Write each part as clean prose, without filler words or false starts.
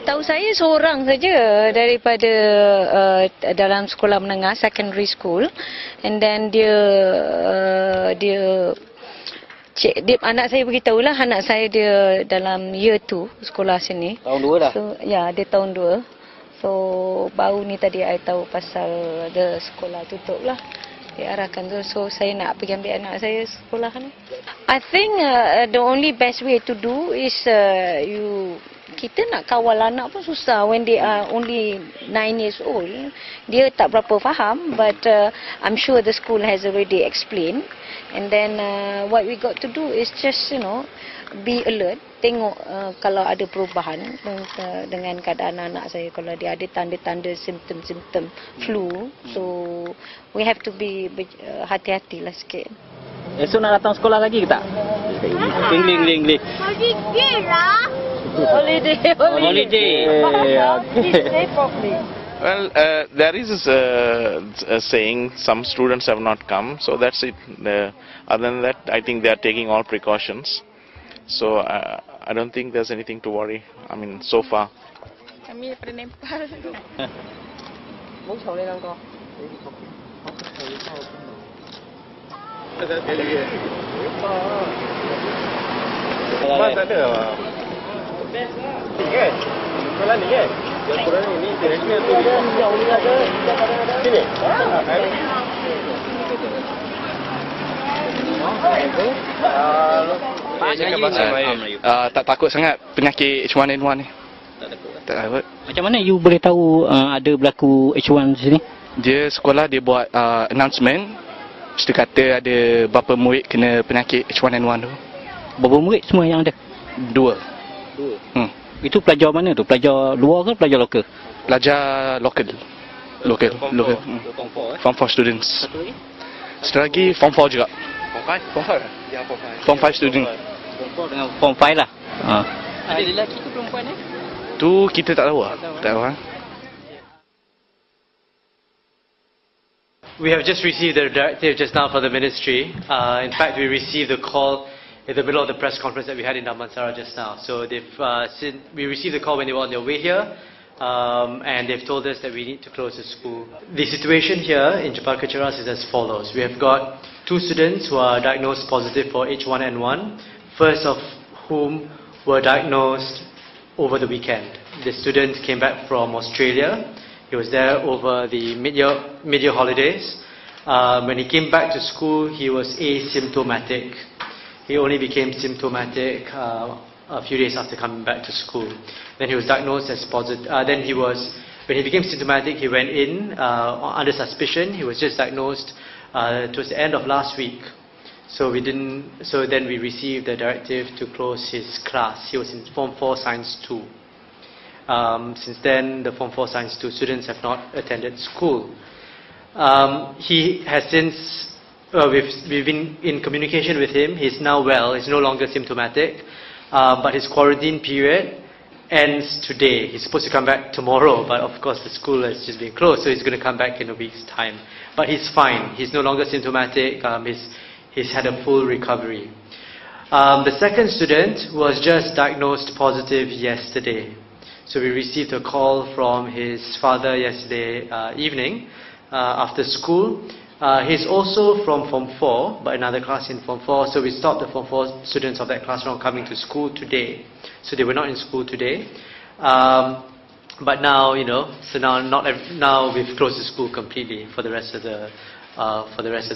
Tahu saya seorang saja daripada dalam sekolah menengah, secondary school, and then dia anak saya beritahulah anak saya dia dalam year 2 sekolah sini. Tahun 2 dah. So ya, dia tahun 2. So baru ni tadi saya tahu pasal the sekolah tutup lah. Diarahkan tu, so saya nak pergi ambil anak saya sekolah ni. I think the only best way to do is kita nak kawal anak pun susah when they are only 9 years old. Dia tak berapa faham, but I'm sure the school has already explained. And then what we got to do is just be alert, tengok kalau ada perubahan dengan keadaan anak saya, kalau dia ada tanda-tanda simptom-simptom flu, so we have to be hati-hatilah sikit. Esok nak datang sekolah lagi ke tak? Ling. Holiday lah. Holiday. Okay. Well, there is a saying, some students have not come, so that's it. Other than that, I think they are taking all precautions. So I don't think there's anything to worry. I mean, so far. Kami daripada Nepal. Mas ada apa? Ni kan? Sekolah ni kan? Yang sekolah ni directive tu. Sini. Tak takut sangat penyakit H1N1 ni. Tak takut. Macam mana you boleh tahu ada berlaku H1 di sini? Dia sekolah dia buat announcement. Mesti kata ada berapa murid kena penyakit H1N1 tu. Berapa murid semua yang ada? 2. Itu pelajar mana tu? Pelajar luar ke pelajar lokal? Pelajar lokal. Form 4 students. Satu lagi Form 4 juga. Form 5 student. Dengan Form 5 lah. Ada lelaki ke perempuan ni? Tu kita tak tahu lah. Tak tahu lah. We have just received the directive just now from the ministry. In fact, we received the call in the middle of the press conference that we had in Damansara just now. So we received the call when they were on their way here, and they've told us that we need to close the school. The situation here in Cempaka Cheras is as follows. We have got 2 students who are diagnosed positive for H1N1, first of whom were diagnosed over the weekend. The student came back from Australia. He was there over the mid-year holidays. When he came back to school, he was asymptomatic. He only became symptomatic a few days after coming back to school. Then he was diagnosed as positive. When he became symptomatic, he went in under suspicion. He was just diagnosed towards the end of last week. So then we received the directive to close his class. He was in Form 4 Science 2. Since then, the Form 4 Science 2 students have not attended school. He has since, we've been in communication with him. He's now well, he's no longer symptomatic, but his quarantine period ends today. He's supposed to come back tomorrow, but of course the school has just been closed, so he's going to come back in a week's time. But he's fine, he's no longer symptomatic, he's had a full recovery. The second student was just diagnosed positive yesterday. So we received a call from his father yesterday evening after school. He's also from Form 4, but another class in Form 4. So we stopped the Form 4 students of that class from coming to school today. So they were not in school today. But now, so now we've closed the school completely for the rest of the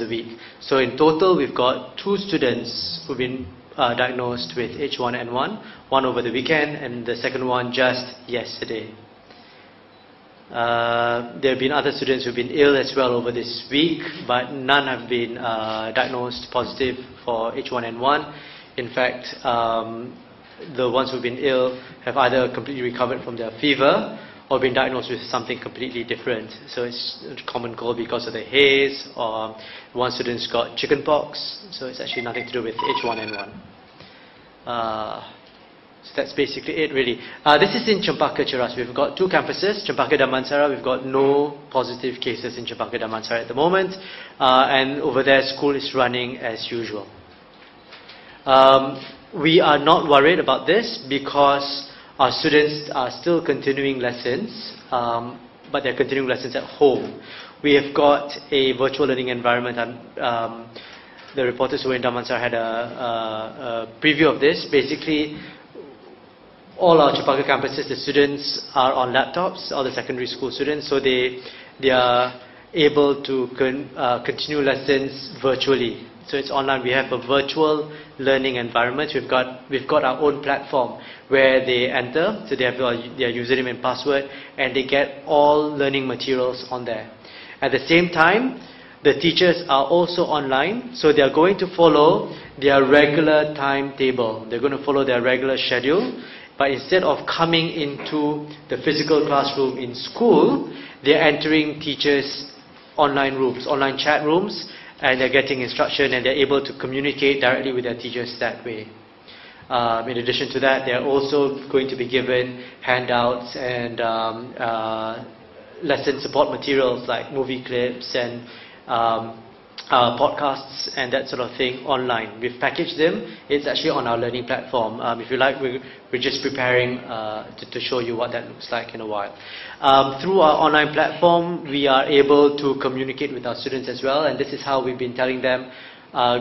week. So in total, we've got 2 students who've been diagnosed with H1N1, one over the weekend and the second one just yesterday. There have been other students who have been ill as well over this week, but none have been diagnosed positive for H1N1. In fact, the ones who have been ill have either completely recovered from their fever or been diagnosed with something completely different. So it's a common cold because of the haze, or one student's got chickenpox, so it's actually nothing to do with H1N1. So that's basically it, really. This is in Cempaka Cheras. We've got 2 campuses, Cempaka Damansara. We've got no positive cases in Cempaka Damansara at the moment, and over there school is running as usual. we are not worried about this because our students are still continuing lessons, but they're continuing lessons at home. We have got a virtual learning environment. The reporters who were in Damansara had a preview of this. Basically, all our Cempaka campuses, the students are on laptops, all the secondary school students, so they are able to continue lessons virtually. So it's online. We have a virtual learning environment. We've got our own platform where they enter, so they have their username and password, and they get all learning materials on there. At the same time, the teachers are also online, so they are going to follow their regular timetable. They're going to follow their regular schedule, but instead of coming into the physical classroom in school, they're entering teachers' online rooms, online chat rooms, and they're getting instruction, and they're able to communicate directly with their teachers that way. In addition to that, they're also going to be given handouts and lesson support materials like movie clips and podcasts and that sort of thing online. We've packaged them. It's actually on our learning platform. If you like, we're just preparing to show you what that looks like in a while. Through our online platform, we are able to communicate with our students as well, and this is how we've been telling them,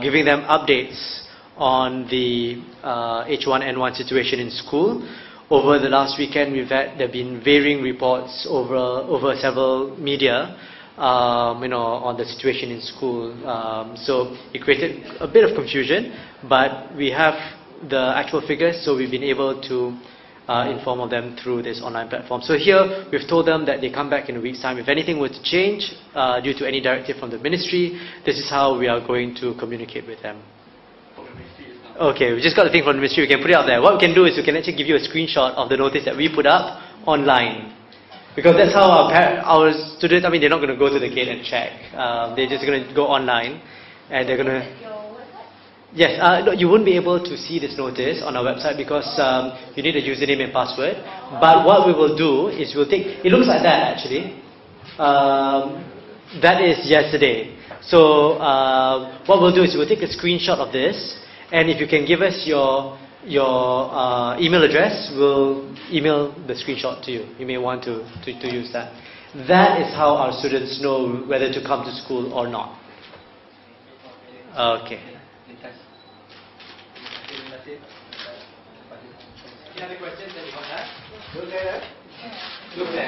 giving them updates on the H1N1 situation in school. Over the last weekend, there have been varying reports over several media, on the situation in school. So it created a bit of confusion, but we have the actual figures, so we've been able to inform of them through this online platform. So here, we've told them that they come back in a week's time. If anything were to change due to any directive from the ministry, this is how we are going to communicate with them. Okay, we just got the thing from the ministry, we can put it out there. What we can do is we can actually give you a screenshot of the notice that we put up online. Because that's how our students, they're not going to go to the gate and check. They're just going to go online, and they're going to... Yes, no, you won't be able to see this notice on our website because you need a username and password. But what we will do is we'll take... It looks like that, actually. That is yesterday. So what we'll do is we'll take a screenshot of this, and if you can give us your email address, we'll email the screenshot to you. You may want to use that. That is how our students know whether to come to school or not. Okay. Any other questions that you want to ask? Look there.